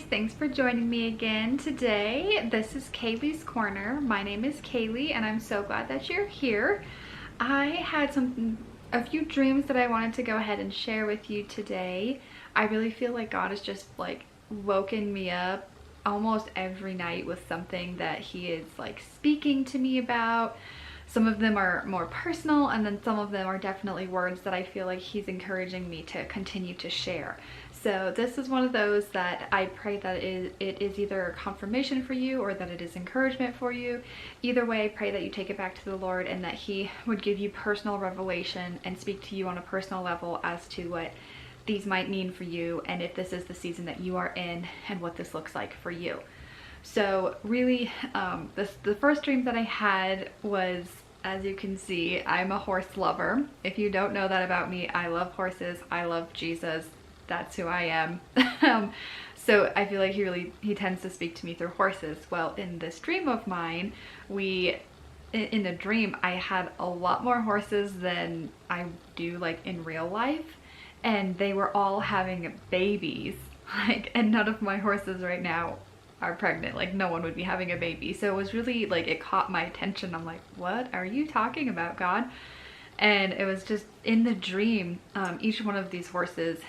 thanks for joining me again today. This is Kaylee's Corner. My name is Kaylee and I'm so glad that you're here. I had a few dreams that I wanted to go ahead and share with you today. I really feel like God has just like woken me up almost every night with something that he is like speaking to me about. Some of them are more personal, and then some of them are definitely words that I feel like he's encouraging me to continue to share. So this is one of those that I pray that it is either a confirmation for you or that it is encouragement for you. Either way, I pray that you take it back to the Lord and that he would give you personal revelation and speak to you on a personal level as to what these might mean for you, and if this is the season that you are in and what this looks like for you. So really, the first dream that I had was, as you can see, I'm a horse lover. If you don't know that about me, I love horses. I love Jesus. That's who I am. So I feel like he tends to speak to me through horses. Well, in this dream of mine, in the dream, I had a lot more horses than I do like in real life. And they were all having babies. And none of my horses right now are pregnant. Like, no one would be having a baby. So it was really like, it caught my attention. I'm like, what are you talking about, God? And it was just in the dream, each one of these horses,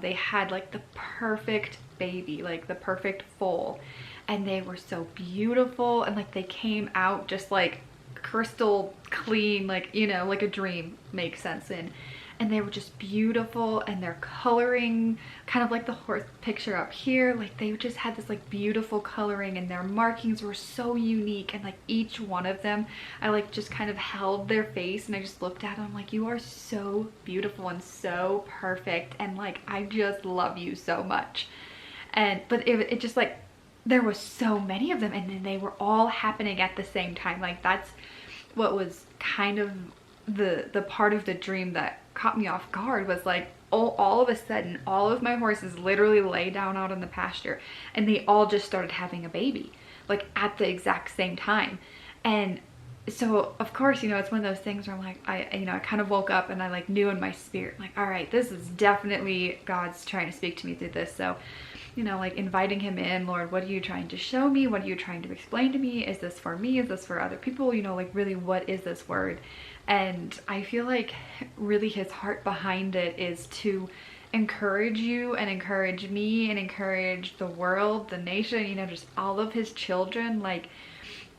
they had like the perfect baby, like the perfect foal, and they were so beautiful, and like they came out just like crystal clean, like, you know, like a dream makes sense in. And they were just beautiful, and their coloring, kind of like the horse picture up here, like they just had this like beautiful coloring, and their markings were so unique. And like each one of them, I like just kind of held their face and I just looked at them like, you are so beautiful and so perfect, and like I just love you so much. But it just like, there was so many of them, and then they were all happening at the same time. Like that's what was kind of the part of the dream that caught me off guard, was like all of a sudden all of my horses literally lay down out in the pasture, and they all just started having a baby like at the exact same time. And so of course, you know, it's one of those things where I'm like, I kind of woke up and I like knew in my spirit, like, all right, this is definitely God's trying to speak to me through this. So, you know, like inviting him in, Lord, what are you trying to show me? What are you trying to explain to me? Is this for me? Is this for other people? You know, like really, what is this word? And I feel like really his heart behind it is to encourage you and encourage me and encourage the world, the nation, you know, just all of his children, like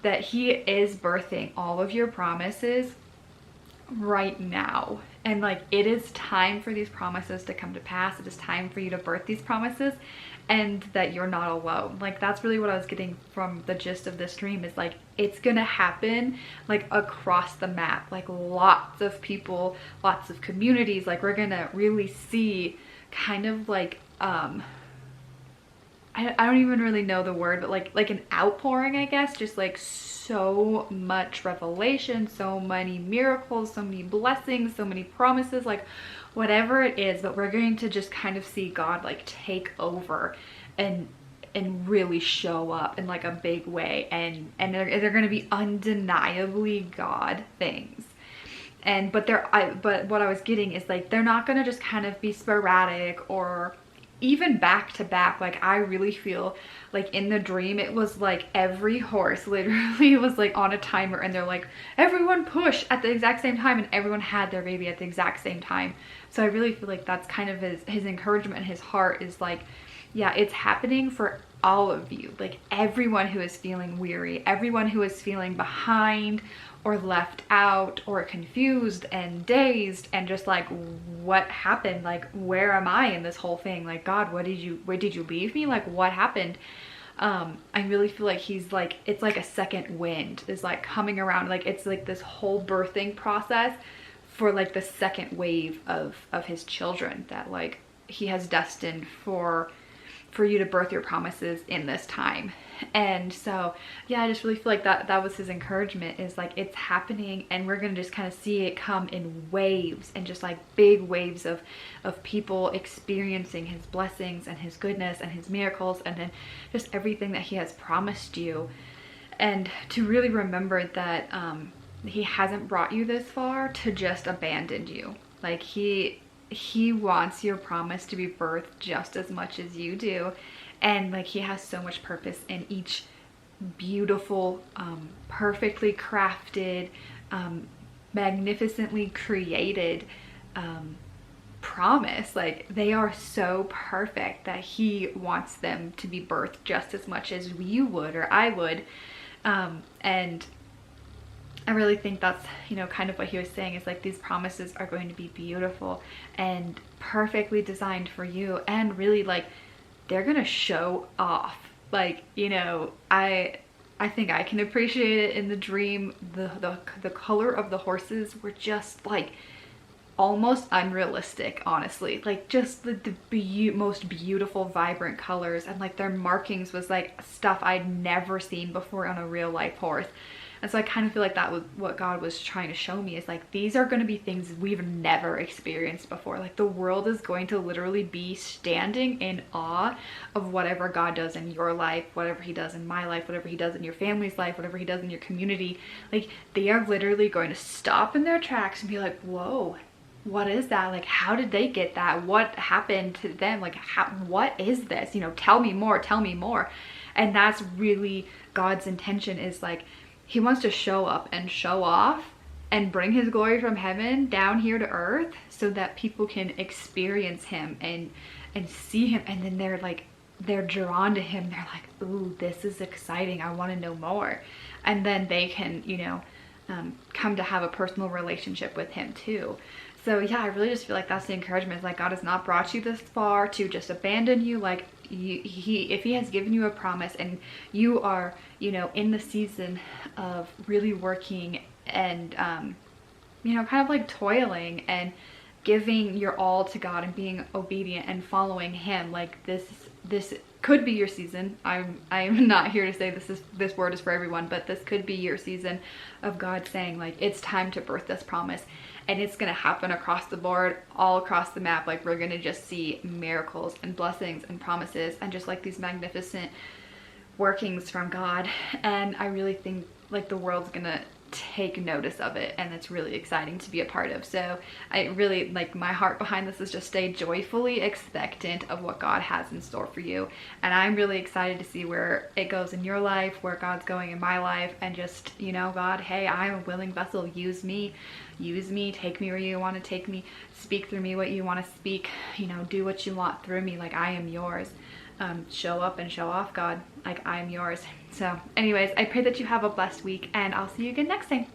that he is birthing all of your promises right now. And like, it is time for these promises to come to pass. It is time for you to birth these promises, and that you're not alone. Like that's really what I was getting from the gist of this dream, is like, it's gonna happen like across the map, like lots of people, lots of communities. Like we're gonna really see kind of like, I don't even really know the word, but like an outpouring, I guess, just like so much revelation, so many miracles, so many blessings, so many promises, like whatever it is. But we're going to just kind of see God like take over and really show up in like a big way, and they're going to be undeniably God things. But what I was getting is like, they're not going to just kind of be sporadic or even back to back. Like I really feel like in the dream, it was like every horse literally was like on a timer, and they're like, everyone push at the exact same time, and everyone had their baby at the exact same time. So I really feel like that's kind of his encouragement, his heart is like, yeah, it's happening for all of you. Like everyone who is feeling weary, everyone who is feeling behind or left out or confused and dazed and just like, what happened? Like, where am I in this whole thing? Like, God, where did you leave me? Like, what happened? I really feel like he's like, it's like a second wind is like coming around. Like it's like this whole birthing process for like the second wave of his children that like he has destined for you to birth your promises in this time. And so yeah, I just really feel like that was his encouragement, is like, it's happening, and we're gonna just kind of see it come in waves, and just like big waves of people experiencing his blessings and his goodness and his miracles, and then just everything that he has promised you. And to really remember that he hasn't brought you this far to just abandon you. Like he wants your promise to be birthed just as much as you do. And like he has so much purpose in each beautiful, perfectly crafted, magnificently created promise. Like they are so perfect that he wants them to be birthed just as much as you would or I would. And I really think that's, you know, kind of what he was saying is like these promises are going to be beautiful and perfectly designed for you, and really like they're gonna show off. Like, you know, I think I can appreciate it in the dream. The color of the horses were just like almost unrealistic, honestly. Like just the most beautiful vibrant colors, and like their markings was like stuff I'd never seen before on a real life horse. And so I kind of feel like that was what God was trying to show me, is like these are going to be things we've never experienced before. Like the world is going to literally be standing in awe of whatever God does in your life, whatever he does in my life, whatever he does in your family's life, whatever he does in your community. Like they are literally going to stop in their tracks and be like, whoa, what is that? Like, how did they get that? What happened to them? Like, what is this? You know, tell me more, tell me more. And that's really God's intention, is like, he wants to show up and show off and bring his glory from heaven down here to earth so that people can experience him and see him. And then they're drawn to him. They're like, ooh, this is exciting. I want to know more. And then they can, you know, come to have a personal relationship with him too. So yeah, I really just feel like that's the encouragement. Is like God has not brought you this far to just abandon you. Like if he has given you a promise and you are, you know, in the season of really working and you know, kind of like toiling and giving your all to God and being obedient and following him, like this could be your season. I'm not here to say this word is for everyone, but this could be your season of God saying like it's time to birth this promise. And it's going to happen across the board, all across the map. Like we're going to just see miracles and blessings and promises and just like these magnificent workings from God. And I really think like the world's going to take notice of it, and it's really exciting to be a part of. So I really like, my heart behind this is just stay joyfully expectant of what God has in store for you. And I'm really excited to see where it goes in your life, where God's going in my life, and just, you know, God, hey, I'm a willing vessel. Use me, take me where you want to take me, speak through me what you want to speak, you know, do what you want through me. Like I am yours. Show up and show off, God. Like I am yours. So anyways, I pray that you have a blessed week, and I'll see you again next time.